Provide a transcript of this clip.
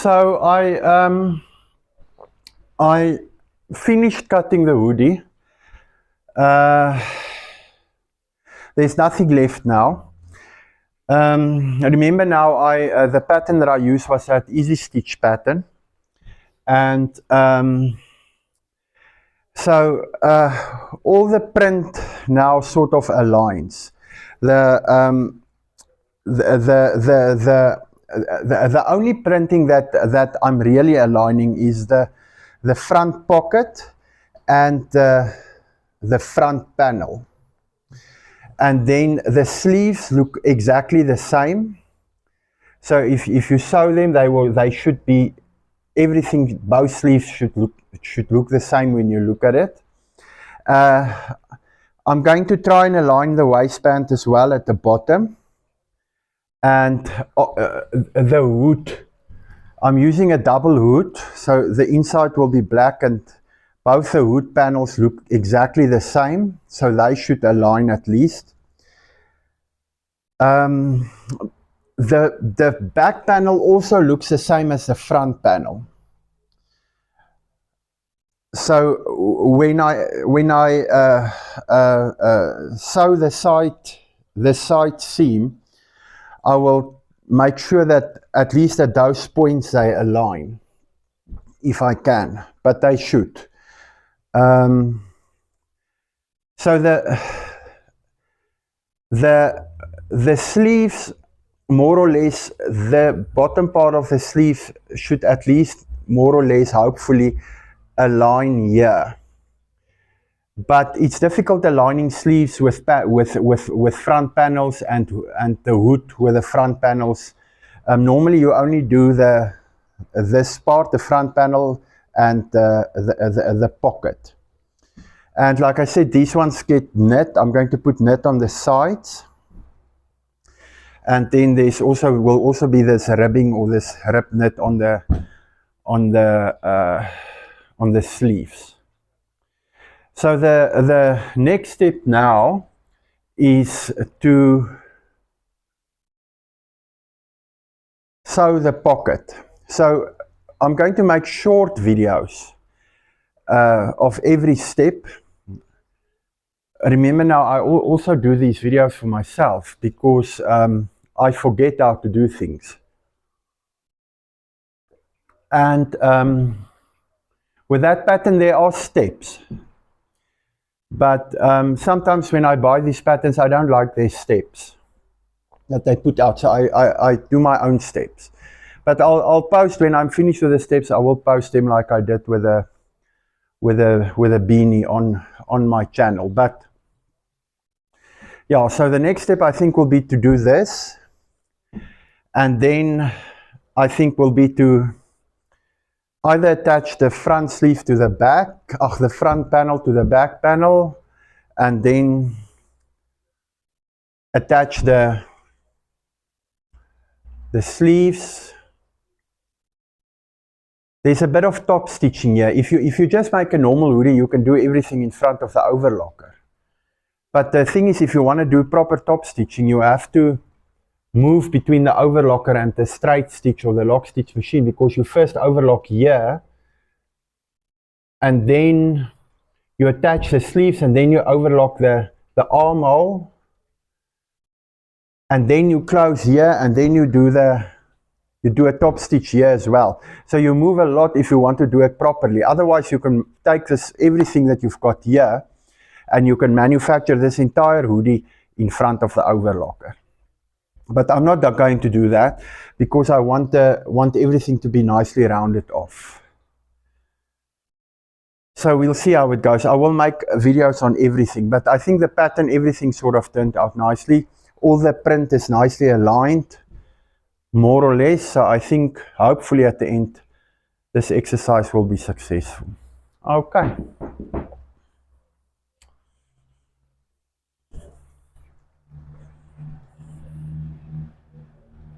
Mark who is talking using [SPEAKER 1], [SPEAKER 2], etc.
[SPEAKER 1] So I finished cutting the hoodie. There's nothing left now. Remember now, the pattern that I used was that Easy Stitch pattern, and so all the print now sort of aligns. The only printing that I'm really aligning is the front pocket and the front panel. And then the sleeves look exactly the same. So if you sew them, they should be everything. Both sleeves should look the same when you look at it. I'm going to try and align the waistband as well at the bottom. And the hood, I'm using a double hood, so the inside will be black and both the hood panels look exactly the same, so they should align at least. The back panel also looks the same as the front panel. So when I sew the side seam, I will make sure that at least at those points they align, if I can, but they should. So the sleeves, more or less, the bottom part of the sleeve should at least more or less, hopefully, align here. But it's difficult aligning sleeves with front panels and the hood with the front panels. Normally you only do this part, the front panel, and the pocket. And like I said, these ones get knit. I'm going to put knit on the sides. And then will also be this ribbing or this rib knit on the sleeves. So the next step now is to sew the pocket. So I'm going to make short videos of every step. Remember now, I also do these videos for myself because I forget how to do things. And with that pattern, there are steps. But sometimes when I buy these patterns, I don't like their steps that they put out. So I do my own steps. But I'll post, when I'm finished with the steps, I will post them like I did with a beanie on my channel. But yeah, so the next step I think will be to do this. And then I think will be to either attach the front sleeve to the back, the front panel to the back panel, and then attach the sleeves. There's a bit of top stitching here. If you just make a normal hoodie, you can do everything in front of the overlocker. But the thing is, if you want to do proper top stitching, you have to move between the overlocker and the straight stitch or the lock stitch machine, because you first overlock here and then you attach the sleeves and then you overlock the armhole and then you close here and then you do a top stitch here as well. So you move a lot if you want to do it properly. Otherwise you can take everything that you've got here and you can manufacture this entire hoodie in front of the overlocker. But I'm not going to do that because I want everything to be nicely rounded off. So we'll see how it goes. I will make videos on everything, but I think the pattern, everything sort of turned out nicely. All the print is nicely aligned, more or less. So I think hopefully at the end, this exercise will be successful. Okay.